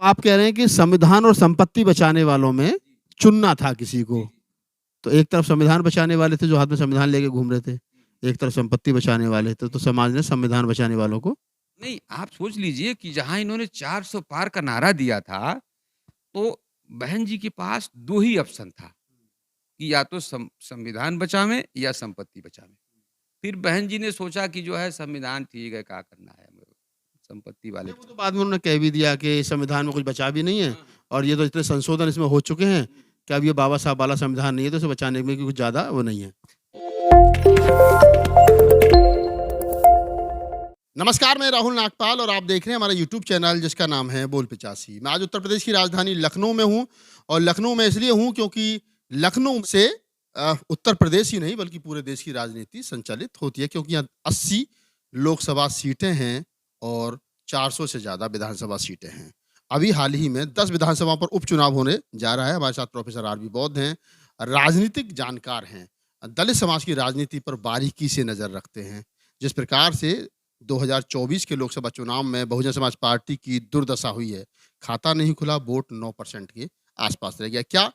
आप कह रहे हैं कि संविधान और संपत्ति बचाने वालों में चुनना था किसी को। तो एक तरफ संविधान बचाने वाले थे जो हाथ में संविधान लेके घूम रहे थे, एक तरफ संपत्ति बचाने वाले थे, तो समाज ने संविधान बचाने वालों को नहीं, आप सोच लीजिए कि जहाँ इन्होंने 400 पार का नारा दिया था, तो बहन जी के पास 2 ही ऑप्शन था कि या तो संविधान बचावें या संपत्ति बचावें। फिर बहन जी ने सोचा कि जो है संविधान ठीक है, क्या करना है, संपत्ति वाले नहीं, वो तो बाद में उन्होंने कह भी दिया कि संविधान में कुछ बचा भी नहीं है और ये तो इतने संशोधन इसमें हो चुके हैं कि अब ये बाबा साहब वाला संविधान नहीं है, तो इसे बचाने में कुछ ज़्यादा वो नहीं है। नमस्कार, मैं राहुल नागपाल और आप देख रहे हैं हमारा यूट्यूब चैनल जिसका नाम है बोल 85। मैं आज उत्तर प्रदेश की राजधानी लखनऊ में हूँ और लखनऊ में इसलिए हूँ क्योंकि लखनऊ से उत्तर प्रदेश ही नहीं बल्कि पूरे देश की राजनीति संचालित होती है, क्योंकि यहाँ 80 लोकसभा सीटें हैं और 400 से ज़्यादा विधानसभा सीटें हैं। अभी हाल ही में 10 विधानसभाओं पर उपचुनाव होने जा रहा है। हमारे साथ प्रोफेसर आर बी बौद्ध हैं, राजनीतिक जानकार हैं, दलित समाज की राजनीति पर बारीकी से नज़र रखते हैं। जिस प्रकार से 2024 के लोकसभा चुनाव में बहुजन समाज पार्टी की दुर्दशा हुई है, खाता नहीं खुला, वोट 9% के आसपास रह गया। क्या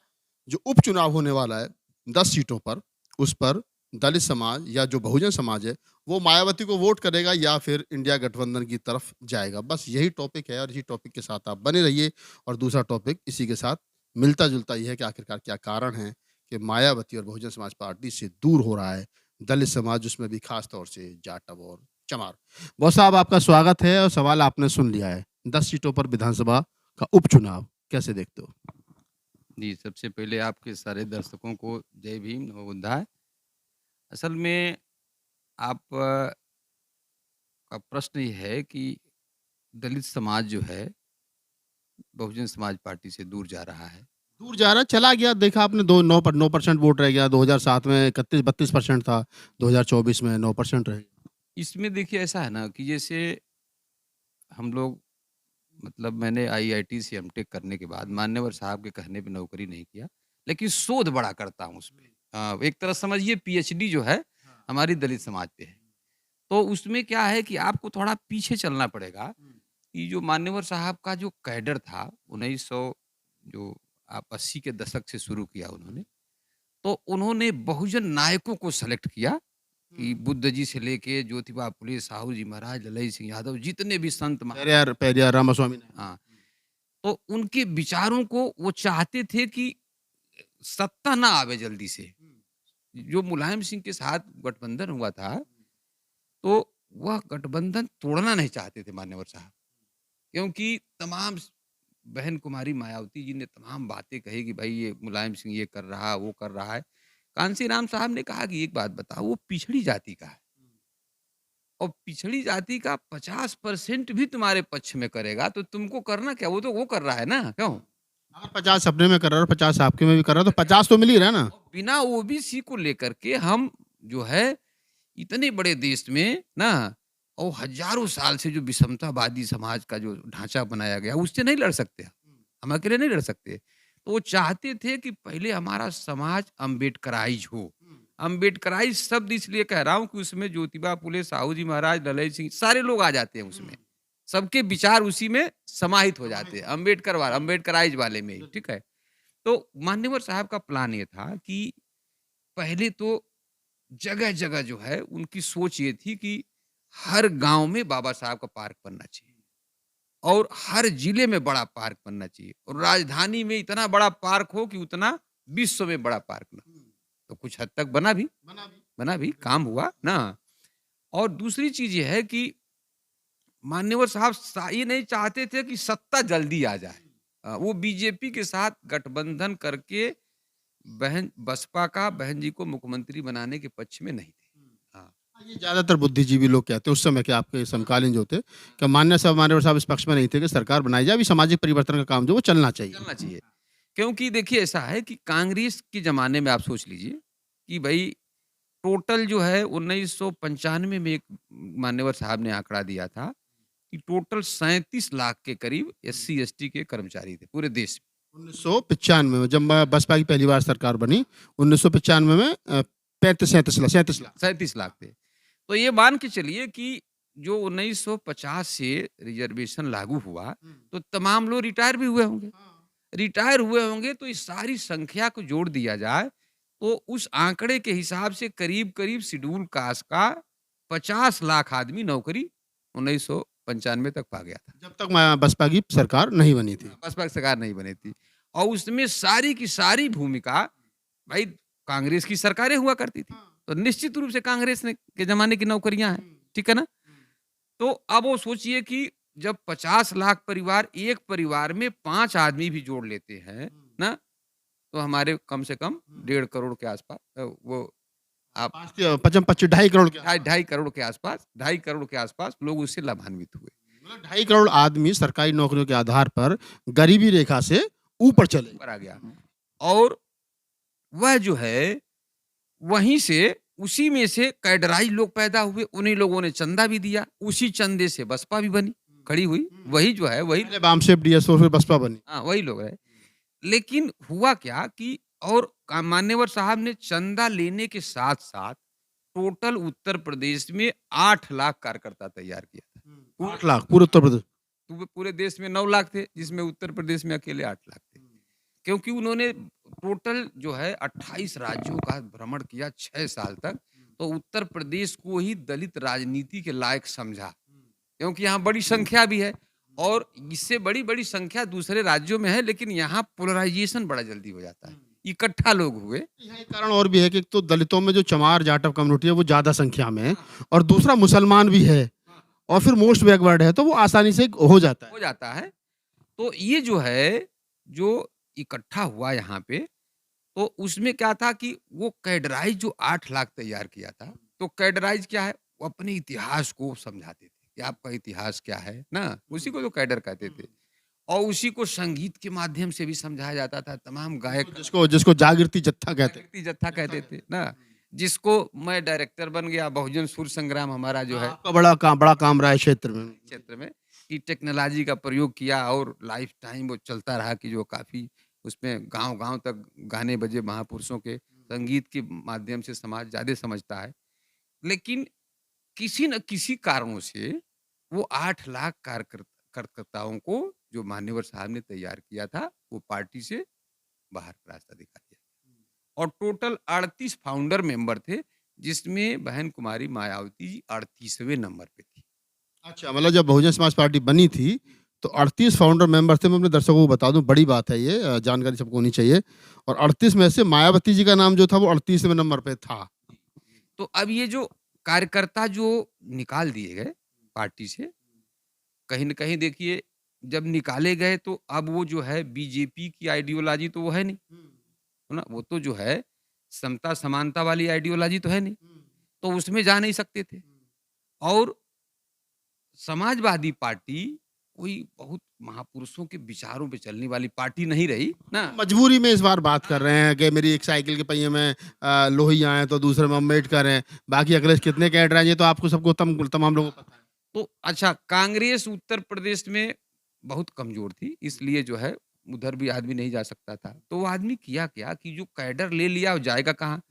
जो उपचुनाव होने वाला है 10 सीटों पर, उस पर दलित समाज या जो बहुजन समाज है वो मायावती को वोट करेगा या फिर इंडिया गठबंधन की तरफ जाएगा? बस यही टॉपिक है और इसी टॉपिक के साथ आप बने रहिए। और दूसरा टॉपिक इसी के साथ मिलता जुलता ही है कि आखिरकार क्या कारण है कि मायावती और बहुजन समाज पार्टी से दूर हो रहा है दलित समाज, उसमें भी खास तौर से जाटव और चमार। बहुत साहब, आपका स्वागत है और सवाल आपने सुन लिया है। 10 सीटों पर विधानसभा का उपचुनाव कैसे देखते हो? जी, सबसे पहले आपके सारे दर्शकों को जय भीम, नमो बुद्धाय। असल में आप का प्रश्न ये है कि दलित समाज जो है, बहुजन समाज पार्टी से दूर जा रहा है। दूर जा रहा है, चला गया। देखा आपने, 9% वोट रह गया। 2007 में 31-32% था, 2024 में 9% रह गया। इसमें देखिए ऐसा है ना कि जैसे हम लोग, मतलब मैंने आईआईटी से एमटेक करने के बाद मान्यवर साहब के कहने पे नौकरी नहीं किया, लेकिन शोध बड़ा करता हूँ उसपे। एक तरह समझिए पीएचडी जो है हमारी दलित समाज पे है। तो उसमें क्या है कि आपको थोड़ा पीछे चलना पड़ेगा कि जो मान्यवर साहब का जो कैडर था 1900 जो आप 80 के दशक से शुरू किया उन्होंने, तो उन्होंने बहुजन नायकों को सेलेक्ट किया कि बुद्ध जी से लेके ज्योतिबा फुले, साहू जी महाराज, ललई सिंह यादव, जितने भी संत पेरियार पेरियार रामास्वामी ने। हाँ, तो उनके विचारों को वो चाहते थे कि सत्ता ना आवे जल्दी से। जो मुलायम सिंह के साथ गठबंधन हुआ था, तो वह गठबंधन तोड़ना नहीं चाहते थे मान्यवर साहब, क्योंकि तमाम बहन कुमारी मायावती जी ने तमाम बातें कही कि भाई ये मुलायम सिंह ये कर रहा, वो कर रहा है। कांसी राम साहब ने कहा कि एक बात बताओ, वो पिछड़ी जाति का है और पिछड़ी जाति का 50% भी तुम्हारे पक्ष में करेगा, तो तुमको करना क्या? वो तो वो कर रहा है ना, क्यों? अगर 50 अपने में कर रहा है और 50 आपके में भी कर रहा है तो 50 तो मिल ही रहा है ना। और बिना ओबीसी को लेकर के हम जो है इतने बड़े देश में ना, और हजारों साल से जो विषमतावादी समाज का जो ढांचा बनाया गया, उससे नहीं लड़ सकते हम अकेले नहीं लड़ सकते। तो वो चाहते थे कि पहले हमारा समाज अम्बेडकराइज हो। अम्बेडकराइज शब्द इसलिए कह रहा हूँ कि उसमें ज्योतिबा फुले, साहू जी महाराज, ललई सिंह, सारे लोग आ जाते हैं उसमें। सबके विचार उसी में समाहित हो जाते हैं, अम्बेडकराइज वाले में ही, ठीक है। तो मान्यवर साहब का प्लान ये था कि पहले तो जगह-जगह जो है उनकी सोच ये थी कि हर गाँव में बाबा साहब का पार्क बनना चाहिए और हर जिले में बड़ा पार्क बनना चाहिए और राजधानी में इतना बड़ा पार्क हो कि उतना विश्व में बड़ा पार्क ना। तो कुछ हद तक बना भी, काम हुआ ना। और दूसरी चीज़ ये है कि मान्यवर साहब ये नहीं चाहते थे कि सत्ता जल्दी आ जाए। वो बीजेपी के साथ गठबंधन करके बहन बसपा का बहन जी को मुख्यमंत्री बनाने के पक्ष में नहीं थे। हाँ। ये ज़्यादातर बुद्धिजीवी लोग कहते हैं उस समय के आपके समकालीन जो थे कि मान्यवर साहब इस पक्ष में नहीं थे कि सरकार बनाई जाए, अभी सामाजिक परिवर्तन का काम जो वो चलना चाहिए। चलना चाहिए। क्योंकि देखिए ऐसा है कि कांग्रेस के ज़माने में आप सोच लीजिए कि भई टोटल जो है 1995 में एक मान्यवर साहब ने आंकड़ा दिया था कि टोटल 37 लाख के करीब एससी-एसटी के कर्मचारी थे पूरे देश में। 1995 में जब बसपा की पहली बार सरकार बनी, 1995 में 37 लाख 37 लाख थे। तो ये मान के चलिए कि जो 1950 से रिजर्वेशन लागू हुआ, तो तमाम लोग रिटायर भी हुए होंगे। रिटायर हुए होंगे तो इस सारी संख्या को जोड़ दिया जाए, तो उस आंकड़े के हिसाब से करीब-करीब शेड्यूल कास्ट का 50 लाख आदमी नौकरी 1995 तक पा गया था। जब तक बसपा की सरकार नहीं बनी थी। बसपा की सरकार नहीं बनी थी और उसमें सारी की सारी भूमिका भाई कांग्रेस की सरकारें हुआ करती थी। तो निश्चित रूप से कांग्रेस ने के ज़माने की नौकरियाँ हैं, ठीक है ना? तो अब वो सोचिए कि जब 50 लाख परिवार, एक परिवार में 5 आदमी भी जोड़ लेते हैं ना, तो हमारे कम से कम 1.5 करोड़ के आसपास वो आप 25 2.5 करोड़ के ढाई ढाई करोड़ के आसपास 2.5 करोड़ के आसपास लोग उससे लाभान्वित हुए, मतलब 2.5 करोड़ आदमी सरकारी नौकरियों के आधार पर गरीबी रेखा से ऊपर चले। ऊपर आ गया। और वह जो है, वहीं से उसी में से कैडराइज लोग पैदा हुए, उन्हीं लोगों ने चंदा भी दिया, उसी चंदे से बसपा भी बनी, खड़ी हुई, वही जो है वही पहले वामसेप डीएसओ फिर बसपा बनी। हाँ, वही लोग हैं। लेकिन हुआ क्या कि और मान्यवर साहब ने चंदा लेने के साथ-साथ टोटल उत्तर प्रदेश में 8 लाख कार्यकर्ता तैयार किया था। 8 लाख पूरे उत्तर प्रदेश। पूरे देश में 9 लाख थे, जिसमें उत्तर प्रदेश में अकेले 8 लाख थे। क्योंकि उन्होंने टोटल जो है 28 राज्यों का भ्रमण किया 6 साल तक, तो उत्तर प्रदेश को ही दलित राजनीति के लायक समझा। क्योंकि यहाँ बड़ी संख्या भी है और इससे बड़ी-बड़ी संख्या दूसरे राज्यों में है, लेकिन यहाँ पोलराइजेशन बड़ा जल्दी हो जाता है। इकट्ठा लोग हुए। यहाँ एक कारण और भी है कि एक तो दलितों में जो चमार जाटव कम्युनिटी है वो ज्यादा संख्या में है और दूसरा मुसलमान भी है और फिर मोस्ट बैकवर्ड है, तो वो आसानी से हो जाता है। हो जाता है। तो ये जो है, जो इकट्ठा हुआ यहाँ पे, तो उसमें क्या था कि वो कैडराइज जो 8 लाख तैयार किया था, तो कैडराइज क्या है? वो अपने इतिहास को समझाते थे कि आपका इतिहास क्या है ना? उसी को तो कैडर कहते थे। और उसी को संगीत के माध्यम से भी समझाया जाता था। तमाम गायक जिसको जिसको जागृति जत्था कहते हैं। जागृति जत्था कहते थे ना, जिसको मैं डायरेक्टर बन गया। बहुजन सुर संग्राम हमारा जो है आपका बड़ा काम रहा है क्षेत्र में कि टेक्नोलॉजी का प्रयोग किया और लाइफ टाइम वो चलता रहा कि जो काफ़ी उसमें गाँव-गाँव तक गाने बजे महापुरुषों के। संगीत के माध्यम से समाज ज़्यादा समझता है। लेकिन किसी न किसी कारणों से वो 8 लाख कार्यकर्ताओं को जो मान्यवर साहब ने तैयार किया था, वो पार्टी से बाहर का रास्ता दिखा दिया। और टोटल 38 फाउंडर मेंबर थे, जिसमें बहन कुमारी मायावती जी 38वें नंबर पे थी। अच्छा, मतलब जब बहुजन समाज पार्टी बनी थी तो 38 फाउंडर मेंबर थे। मैं अपने दर्शकों को बता दूं, बड़ी बात है ये, जानकारी सबको होनी चाहिए। और 38 में से मायावती जी का नाम जो था वो 38वें नंबर पे था। तो अब ये जो कार्यकर्ता जो निकाल दिए गए पार्टी से, कहीं न कहीं देखिए जब निकाले गए तो अब वो जो है बीजेपी की आइडियोलॉजी तो वो है नहीं, है ना? वो तो जो है समता समानता वाली आइडियोलॉजी तो है नहीं, तो उसमें जा नहीं सकते थे। और समाजवादी पार्टी कोई बहुत महापुरुषों के विचारों पे चलने वाली पार्टी नहीं रही ना। मजबूरी में इस बार बात कर रहे हैं कि मेरी एक साइकिल के पहिए में लोहिया हैं तो दूसरे में अम्बेडकर हैं, बाकी अगले कितने कैडर हैं ये तो आपको सबको तमाम लोगों को पता है। तो अच्छा, कांग्रेस उत्तर प्रदेश में बहुत कमजोर थी, इसलिए जो है उधर भी आदमी नहीं जा सकता था। तो वो आदमी किया क्या कि जो कैडर ले लिया वो जाएगा कहाँ?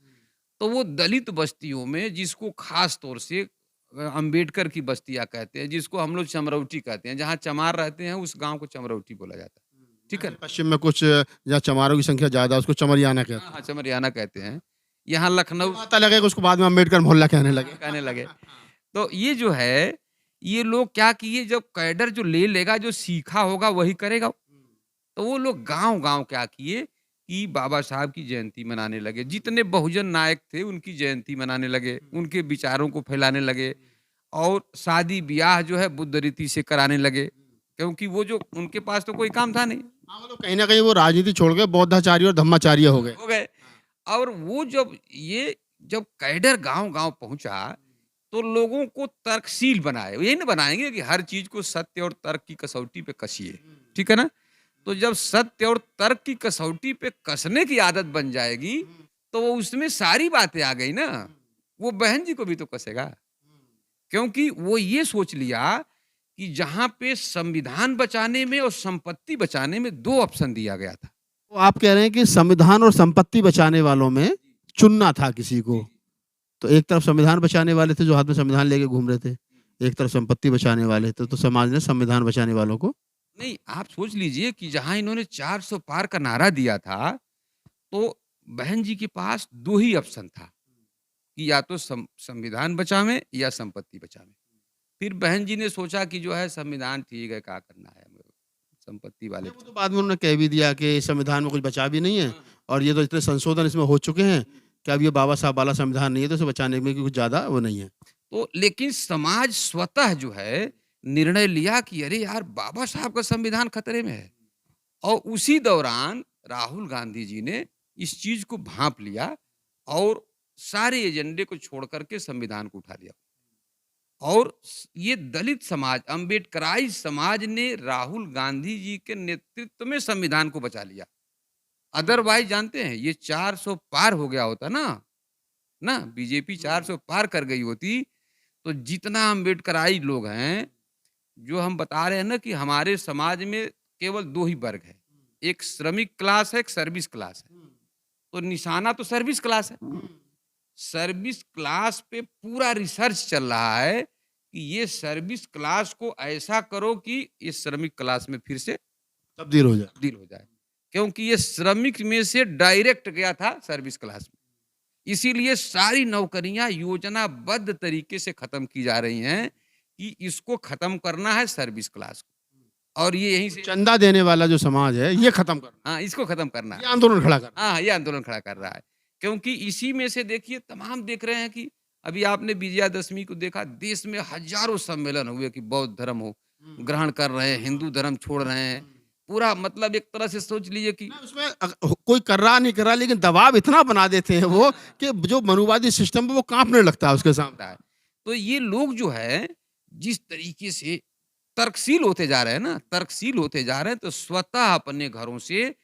तो वो दलित बस्तियों में, जिसको खास तौर से अम्बेडकर की बस्तियाँ कहते हैं, जिसको हम लोग चमरौटी कहते हैं, जहाँ चमार रहते हैं उस गाँव को चमरौटी बोला जाता है। ठीक है ना? पश्चिम में कुछ जहाँ चमारों की संख्या ज्यादा है उसको चमरियाना कहते हैं। हाँ, चमरियाना कहते हैं। यहाँ लखनऊ पता लगेगा उसको बाद में अम्बेडकर मोहल्ला कहने लगे। तो ये जो है, ये लोग क्या किए, जब कैडर जो ले लेगा, जो सीखा होगा वही करेगा। तो वो लोग गाँव-गाँव क्या किए कि बाबा साहब की जयंती मनाने लगे। जितने बहुजन नायक थे उनकी जयंती मनाने लगे, उनके विचारों को फैलाने लगे और शादी-ब्याह जो है बुद्ध रीति से कराने लगे। क्योंकि वो जो उनके पास तो कोई काम था नहीं। हाँ, मतलब कहीं ना कहीं वो राजनीति छोड़ गए, बौद्धाचार्य और धम्माचार्य हो गए। और वो जब कैडर गाँव-गाँव पहुँचा, तो लोगों को तर्कशील बनाए। ये नहीं बनाएँगे कि हर चीज़ को सत्य और तर्क की कसौटी पे कसिए, ठीक है ना? तो जब सत्य और तर्क की कसौटी पे कसने की आदत बन जाएगी, तो वो उसमें सारी बातें आ गई ना, वो बहन जी को भी तो कसेगा। क्योंकि वो ये सोच लिया कि जहाँ पे संविधान बचाने में और संपत्ति बचाने में 2 ऑप्शन दिया गया था। तो आप कह रहे हैं कि संविधान और संपत्ति बचाने वालों में चुनना था किसी को। तो एक तरफ संविधान बचाने वाले थे जो हाथ में संविधान लेके घूम रहे थे, एक तरफ संपत्ति बचाने वाले थे, तो समाज ने संविधान बचाने वालों को नहीं, आप सोच लीजिए कि जहाँ इन्होंने 400 पार का नारा दिया था, तो बहन जी के पास 2 ही ऑप्शन था कि या तो संविधान बचावें या संपत्ति बचावें। फिर बहन जी ने सोचा कि जो है संविधान ठीक है, क्या करना है, संपत्ति वाले नहीं, वो तो बाद में उन्होंने कह भी दिया कि संविधान में कुछ बचा भी नहीं है और ये तो इतने संशोधन इसमें हो चुके हैं कि अब ये बाबा साहब वाला संविधान नहीं है, तो इसे बचाने में कुछ ज़्यादा वो नहीं है। तो लेकिन समाज स्वतः जो है निर्णय लिया कि अरे यार बाबा साहब का संविधान खतरे में है। और उसी दौरान राहुल गांधी जी ने इस चीज को भांप लिया और सारे एजेंडे को छोड़ करके संविधान को उठा लिया। और ये दलित समाज, अम्बेडकराई समाज ने राहुल गांधी जी के नेतृत्व में संविधान को बचा लिया। अदरवाइज जानते हैं ये 400 पार हो गया होता ना बीजेपी 400 पार कर गई होती, तो जितना अम्बेडकराई लोग हैं, जो हम बता रहे हैं ना कि हमारे समाज में केवल 2 ही वर्ग है, एक श्रमिक क्लास है, एक सर्विस क्लास है। तो निशाना तो सर्विस क्लास है। सर्विस क्लास पे पूरा रिसर्च चल रहा है कि ये सर्विस क्लास को ऐसा करो कि इस श्रमिक क्लास में फिर से तब्दील हो जाए। तब्दील हो जाए, क्योंकि ये श्रमिक में से डायरेक्ट गया था सर्विस क्लास में। इसीलिए सारी नौकरियां योजनाबद्ध तरीके से खत्म की जा रही हैं कि इसको खत्म करना है सर्विस क्लास को, और ये यहीं से चंदा देने वाला जो समाज है, ये खत्म करना, हाँ इसको खत्म करना ये है। आंदोलन खड़ा करना। हाँ ये आंदोलन खड़ा कर रहा है, क्योंकि इसी में से देखिए तमाम देख रहे हैं कि अभी आपने विजयादशमी को देखा, देश में हजारों सम्मेलन हुए कि बौद्ध धर्म हो ग्रहण कर रहे हैं, हिंदू धर्म छोड़ रहे हैं, पूरा मतलब एक तरह से सोच लीजिए कि नहीं, उसमें कोई कर रहा नहीं कर रहा, लेकिन दबाव इतना बना देते हैं वो कि जो मनुवादी सिस्टम है वो कांपने लगता है उसके सामने। होता है। तो ये लोग जो है जिस तरीके से तर्कशील होते जा रहे हैं ना, तर्कशील होते जा रहे हैं, तो स्वतः अपने घरों से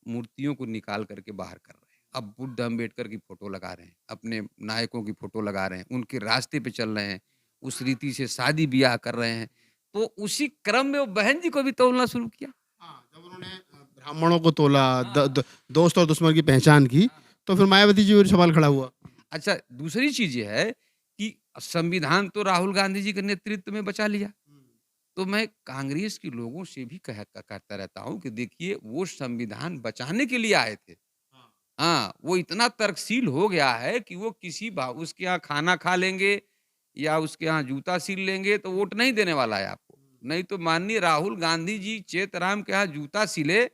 मूर्तियों को निकाल करके बाहर कर रहे हैं। अब बुद्ध अम्बेडकर की फोटो लगा रहे हैं, अपने नायकों की फोटो लगा रहे हैं, उनके रास्ते पे चल रहे हैं, उस रीति से शादी ब्याह कर रहे हैं। तो उसी क्रम में वो बहन जी को भी तोलना शुरू किया। हाँ, जब उन्होंने ब्राह्मणों को तोला, दोस्त और दुश्मन की पहचान की, तो फिर मायावती जी पर सवाल खड़ा हुआ। अच्छा, दूसरी चीज ये है कि संविधान तो राहुल गांधी जी के नेतृत्व में बचा लिया। तो मैं कांग्रेस के लोगों से भी कहता रहता हूँ कि देखिए वो संविधान बचाने के लिए आए थे। हाँ, वो इतना तर्कशील हो गया है कि वो उसके यहाँ खाना खा लेंगे या उसके यहाँ जूता सील लेंगे तो वोट नहीं देने वाला है आपको। नहीं तो माननीय राहुल गांधी जी चेतराम के यहाँ जूता सिले,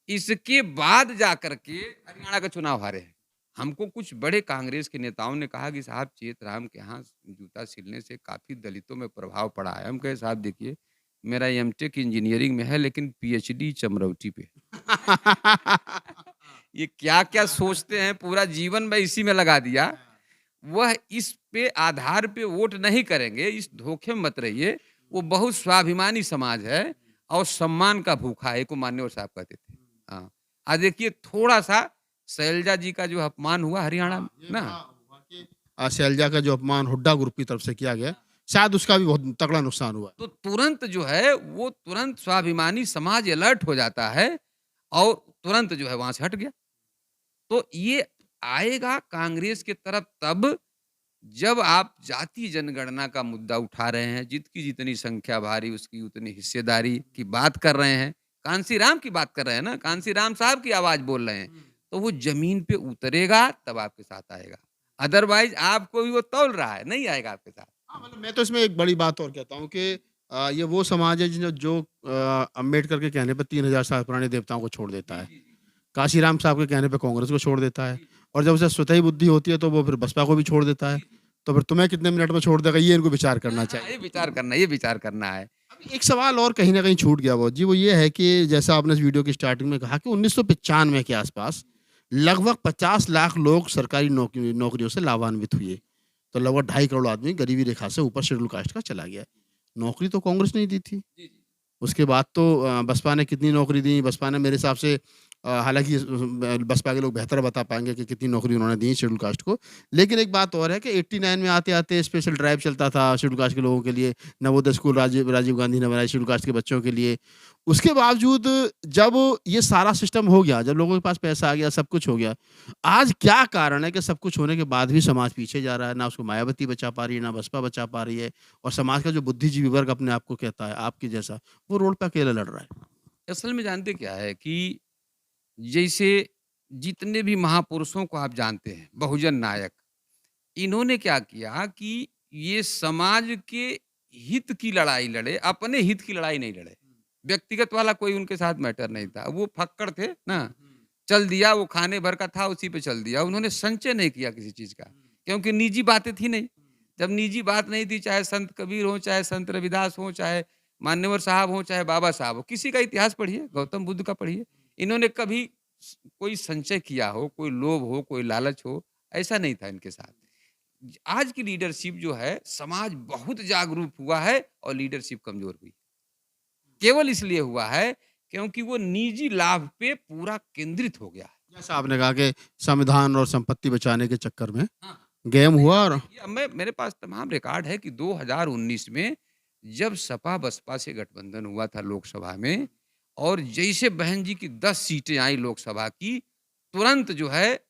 इसके बाद जाकर के हरियाणा का चुनाव हारे हैं। हमको कुछ बड़े कांग्रेस के नेताओं ने कहा कि साहब चेतराम के यहाँ जूता सिलने से काफी दलितों में प्रभाव पड़ा है। हम कहे साहब देखिए मेरा एमटेक इंजीनियरिंग में है लेकिन पीएचडी चमरौटी पे है। ये क्या-क्या सोचते हैं, पूरा जीवन मैं इसी में लगा दिया। वह इस पे आधार पे वोट नहीं करेंगे, इस धोखे में मत रहिए। वो बहुत स्वाभिमानी समाज है और सम्मान का भूखा है, को मान्यवर साहब कहते थे। हाँ, आज देखिए थोड़ा-सा शैलजा जी का जो अपमान हुआ हरियाणा में ना, शैलजा का जो अपमान हुड्डा ग्रुप की तरफ से किया गया, शायद उसका भी बहुत तगड़ा नुकसान हुआ। तो तुरंत जो है वो तुरंत स्वाभिमानी समाज अलर्ट हो जाता है और तुरंत जो है वहां से हट गया। तो ये आएगा कांग्रेस की तरफ तब जब आप जाति जनगणना का मुद्दा उठा रहे हैं, जितकी जितनी संख्या भारी उसकी उतनी हिस्सेदारी की बात कर रहे हैं, कांसीराम की बात कर रहे हैं ना, कांसीराम साहब की आवाज बोल रहे हैं, तो वो जमीन पे उतरेगा तब आपके साथ आएगा। अदरवाइज आपको भी वो तौल रहा है, नहीं आएगा आपके साथ। हाँ, मतलब मैं तो इसमें एक बड़ी बात और कहता हूँ कि ये वो समाज है जो अम्बेडकर के कहने पर 3000 साल पुराने देवताओं को छोड़ देता है, काशीराम साहब के कहने पे कांग्रेस को छोड़ देता है, और जब उसे स्वतः बुद्धि होती है तो वो फिर बसपा को भी छोड़ देता है। तो फिर तुम्हें कितने मिनट में छोड़ देगा, ये इनको विचार करना चाहिए। ये विचार करना है। अभी एक सवाल और कहीं ना कहीं छूट गया बहुत जी, वो ये है कि जैसा आपने इस वीडियो की स्टार्टिंग में कहा कि 1995 के आसपास लगभग 50 लाख लोग सरकारी नौकरियों से लाभान्वित हुए, तो लगभग 2.5 करोड़ आदमी गरीबी रेखा से ऊपर शेड्यूल कास्ट का चला गया। नौकरी तो कांग्रेस ने दी थी। उसके बाद तो बसपा ने कितनी नौकरी दी, बसपा ने मेरे हिसाब से हालाँकि बसपा के लोग बेहतर बता पाएँगे कि कितनी नौकरी उन्होंने दी शेड्यूल कास्ट को। लेकिन एक बात और है कि 89 में आते-आते स्पेशल ड्राइव चलता था शेड्यूल कास्ट के लोगों के लिए, नवोदय स्कूल राजीव गांधी ने बनाए शेड्यूल कास्ट के बच्चों के लिए। उसके बावजूद जब ये सारा सिस्टम हो गया, जब लोगों के पास पैसा आ गया, सब कुछ हो गया, आज क्या कारण है कि सब कुछ होने के बाद भी समाज पीछे जा रहा है? ना उसको मायावती बचा पा रही है, ना बसपा बचा पा रही है और समाज का जो बुद्धिजीवी वर्ग अपने आप को कहता है, आपके जैसा, वो रोड पे अकेला लड़ रहा है। असल में जानते क्या है कि जैसे जितने भी महापुरुषों को आप जानते हैं, बहुजन नायक, इन्होंने क्या किया कि ये समाज के हित की लड़ाई लड़े, अपने हित की लड़ाई नहीं लड़े। व्यक्तिगत वाला कोई उनके साथ मैटर नहीं था। वो फक्कड़ थे ना, चल दिया, वो खाने भर का था, उसी पे चल दिया। उन्होंने संचय नहीं किया किसी चीज़ का, क्योंकि निजी बातें थी नहीं। जब निजी बात नहीं थी, चाहे संत कबीर हों, चाहे संत रविदास हों, चाहे मान्यवर साहब हों, चाहे बाबा साहब हों, किसी का इतिहास पढ़िए, गौतम बुद्ध का पढ़िए। इन्होंने कभी कोई संचय किया हो, कोई लोभ हो, कोई लालच हो, ऐसा नहीं था इनके साथ। आज की लीडरशिप जो है, समाज बहुत जागरूक हुआ है और लीडरशिप कमज़ोर हुई। केवल इसलिए हुआ है क्योंकि वो निजी लाभ पे पूरा केंद्रित हो गया है। जैसा आपने कहा कि संविधान और संपत्ति बचाने के चक्कर में हाँ। गेम नहीं, हुआ आप और देखिए, अब मैं मेरे पास तमाम रिकॉर्ड है कि 2019 में जब सपा-बसपा से गठबंधन हुआ था लोकसभा में और जैसे बहन जी की 10 सीटें आई लोकसभा की, तुरंत जो है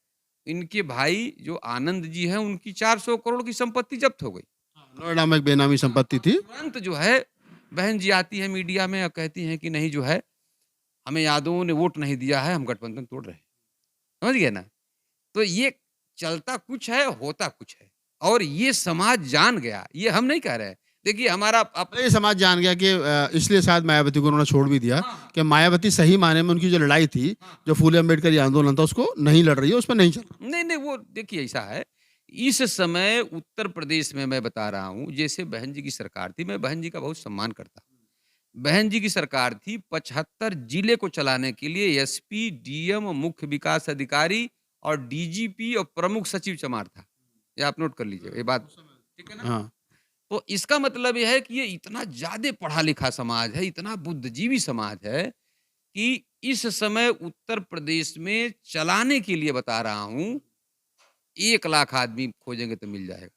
इनके भाई जो आनंद जी हैं, उनकी 400 करोड़ की संपत्ति जब्त हो गई। नोएडा में एक बेनामी हाँ, संपत्ति और थी। तुरंत जो है बहन जी आती है मीडिया में और कहती हैं कि नहीं जो है, हमें यादवों ने वोट नहीं दिया है, हम गठबंधन तोड़ रहे हैं। समझ गए ना? तो ये चलता कुछ है, होता कुछ है और ये समाज जान गया, ये हम नहीं कह रहे हैं। देखिए हमारा अरे ये समाज जान गया कि इसलिए शायद मायावती को उन्होंने छोड़ भी दिया हाँ, हाँ, कि मायावती सही मायने में उनकी जो लड़ाई थी, हाँ। जो फूले अम्बेडकर ये आंदोलन था, उसको नहीं लड़ रही है, उस पर नहीं चल रहा। नहीं, नहीं वो देखिए ऐसा है, इस समय उत्तर प्रदेश में मैं बता रहा हूँ, जैसे बहन जी की सरकार थी, मैं बहन जी का बहुत सम्मान करता हूँ। बहन जी की सरकार थी, 75 जिले को चलाने के लिए एसपी, डीएम, मुख्य विकास अधिकारी और डीजीपी और प्रमुख सचिव चमार था। ये आप नोट कर लीजिए ये बात, ठीक है ना? हाँ, तो इसका मतलब ये है कि ये इतना ज़्यादा पढ़ा-लिखा समाज है, इतना बुद्धिजीवी समाज है कि इस समय उत्तर प्रदेश में चलाने के लिए बता रहा हूँ, 1 लाख आदमी खोजेंगे तो मिल जाएगा।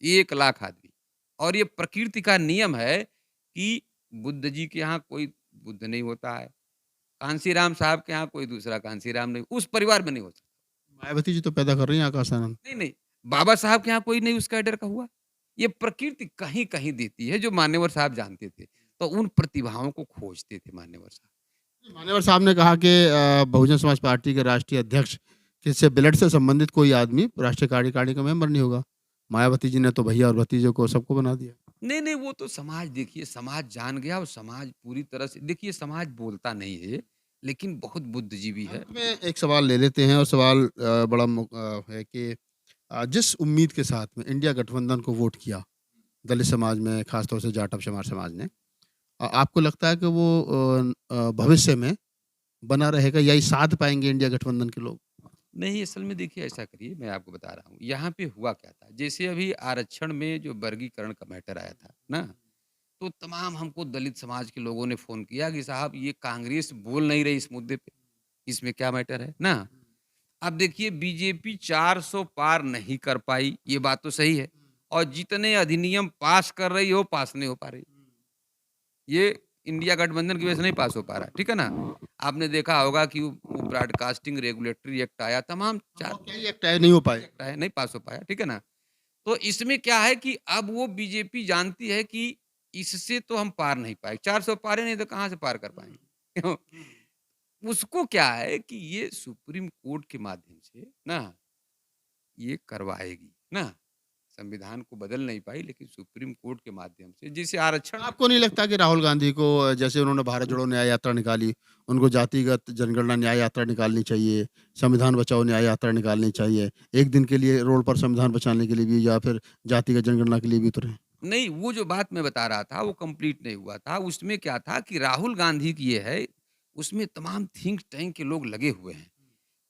1 लाख आदमी और ये प्रकृति का नियम है कि बुद्ध जी के यहाँ कोई बुद्ध नहीं होता है, कांशीराम साहब के यहाँ कोई दूसरा कांशीराम नहीं, उस परिवार में नहीं हो सकता। मायावती जी तो पैदा कर रही हैं आकाश आनंद। नहीं, नहीं, बाबा साहब के यहाँ कोई नहीं उस कैडर का हुआ। ये प्रकृति कहीं-कहीं देती है, जो मान्यवर साहब जानते थे। तो उन प्रतिभाओं को खोजते थे मान्यवर साहब। मान्यवर साहब ने कहा कि बहुजन समाज पार्टी के राष्ट्रीय अध्यक्ष से ब्लड से संबंधित कोई आदमी राष्ट्रीय कार्यकारिणी का मेंबर नहीं होगा। मायावती जी ने तो भैया और भतीजों को सबको बना दिया। नहीं, नहीं, वो तो समाज देखिए, समाज जान गया और समाज पूरी तरह से देखिए समाज बोलता नहीं है, लेकिन बहुत बुद्धिजीवी है। अंत में एक सवाल ले लेते हैं और सवाल बड़ा है कि जिस उम्मीद के साथ में इंडिया गठबंधन को वोट किया दलित समाज में, खासतौर से जाटव चमार समाज ने, आपको लगता है कि वो भविष्य में बना रहेगा या ये साध पाएंगे इंडिया गठबंधन के लोग? नहीं, असल में देखिए ऐसा करिए, मैं आपको बता रहा हूँ, यहाँ पे हुआ क्या था, जैसे अभी आरक्षण में जो वर्गीकरण का मैटर आया था, ना? तो तमाम हमको दलित समाज के लोगों ने फ़ोन किया कि साहब ये कांग्रेस बोल नहीं रही इस मुद्दे पे, इसमें क्या मैटर है, ना? अब देखिए बीजेपी 400 पार नहीं कर पाई, ये बात तो सही है और जितने अधिनियम पास कर रही हो, पास नहीं हो पा रही। ये इंडिया गठबंधन की वजह से नहीं पास हो पा रहा है, ठीक है ना? आपने देखा होगा कि वो ब्रॉडकास्टिंग रेगुलेटरी एक्ट आया, तमाम 4 कई एक तय नहीं हो पाए। एक्ट आए, नहीं पास हो पाया, ठीक है ना? तो इसमें क्या है कि अब वो बीजेपी जानती है कि इससे तो हम पार नहीं पाए, 400 पारे नहीं तो कहाँ से पार कर पाएँगे? क्यों? उसको क्या है कि ये सुप्रीम कोर्ट के माध्यम से ना ये करवाएगी, ना? संविधान को बदल नहीं पाई लेकिन सुप्रीम कोर्ट के माध्यम से जैसे आरक्षण में आपको नहीं लगता कि राहुल गांधी को जैसे उन्होंने भारत जोड़ो न्याय यात्रा निकाली, उनको जातिगत जनगणना न्याय यात्रा निकालनी चाहिए, संविधान बचाओ न्याय यात्रा निकालनी चाहिए, एक दिन के लिए रोड पर संविधान बचाने के लिए भी या फिर जातिगत जनगणना के लिए भी उतरे? नहीं, वो जो बात मैं बता रहा था वो कंप्लीट नहीं हुआ था। उसमें क्या था कि राहुल गांधी की ये है, उसमें तमाम थिंक टैंक के लोग लगे हुए हैं।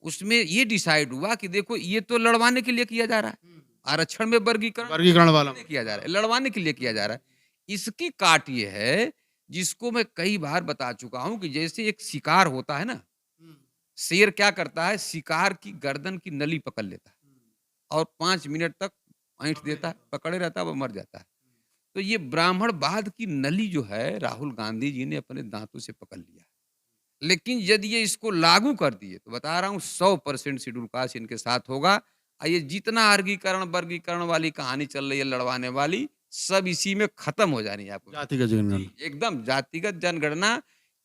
उसमें ये डिसाइड हुआ कि देखो ये तो लड़वाने के लिए किया जा रहा है। आरक्षण में वर्गीकरण वर्गीकरण वाला। नहीं किया जा रहा है, लड़वाने के लिए किया जा रहा है। इसकी काट ये है, जिसको मैं कई बार बता चुका हूँ कि जैसे एक शिकार होता है ना, शेर क्या करता है, शिकार की गर्दन की नली पकड़ लेता है और 5 मिनट तक ऐंठ देता है, पकड़े रहता है, वो मर जाता है। तो ये ब्राह्मणवाद की नली जो है राहुल गांधी जी ने अपने दांतों से पकड़ लिया है। लेकिन यदि ये इसको लागू कर दिए तो बता रहा हूँ 100% शेड्यूल कास्ट इनके साथ होगा। ये जितना वर्गीकरण वर्गीकरण वाली कहानी चल रही है लड़वाने वाली, सब इसी में खत्म हो जानी है आपको। जाति का जनगणना। एकदम जातिगत जनगणना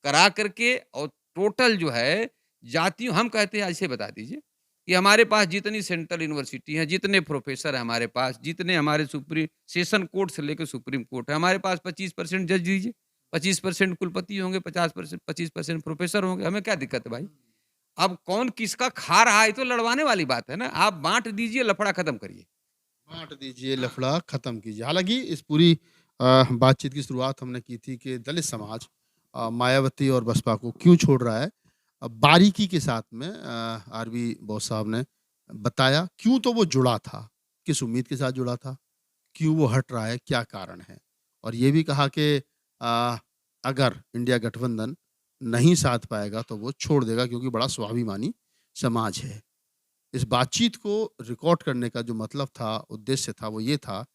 करा करके और टोटल जो है जातियों हम कहते हैं ऐसे बता दीजिए कि हमारे पास जितनी सेंट्रल यूनिवर्सिटी है, जितने प्रोफेसर हैं हमारे पास, जितने हमारे सुप्रीम सेशन कोर्ट से लेकर सुप्रीम कोर्ट है, हमारे पास 25% जज दीजिए, 25% कुलपति होंगे, 50% 25% प्रोफेसर होंगे, हमें क्या दिक्कत है भाई? अब कौन किसका खा रहा है ये तो लड़वाने वाली बात है ना। आप बांट दीजिए, लफड़ा खत्म करिए। बाँट दीजिए, लफड़ा खत्म कीजिए। हालाँकि इस पूरी बातचीत की शुरुआत हमने की थी कि दलित समाज मायावती और बसपा को क्यों छोड़ रहा है। बारीकी के साथ में आरवी बोस साहब ने बताया क्यों तो वो जुड़ा था, किस उम्मीद के साथ जुड़ा था, क्यों वो हट रहा है, क्या कारण है। और ये भी कहा कि अगर इंडिया गठबंधन नहीं साथ पाएगा तो वो छोड़ देगा क्योंकि बड़ा स्वाभिमानी समाज है। इस बातचीत को रिकॉर्ड करने का जो मतलब था, उद्देश्य था, वो ये था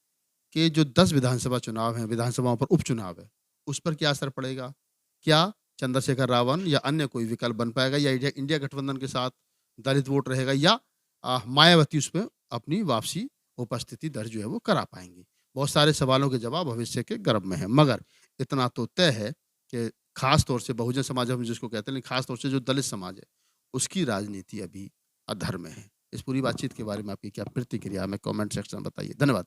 कि जो 10 विधानसभा चुनाव हैं, विधानसभाओं पर उपचुनाव है, उस पर क्या असर पड़ेगा? क्या चंद्रशेखर रावण या अन्य कोई विकल्प बन पाएगा या इंडिया इंडिया गठबंधन के साथ दलित वोट रहेगा या मायावती उसमें अपनी वापसी उपस्थिति दर्ज जो है वो करा पाएँगी? बहुत सारे सवालों के जवाब भविष्य के गर्भ में हैं, मगर इतना तो तय है कि खास तौर से बहुजन समाज हम जिसको कहते हैं, लेकिन खास तौर से जो दलित समाज है, उसकी राजनीति अभी अधर में है। इस पूरी बातचीत के बारे में आपकी क्या प्रतिक्रिया है? हमें कमेंट सेक्शन में बताइए। धन्यवाद।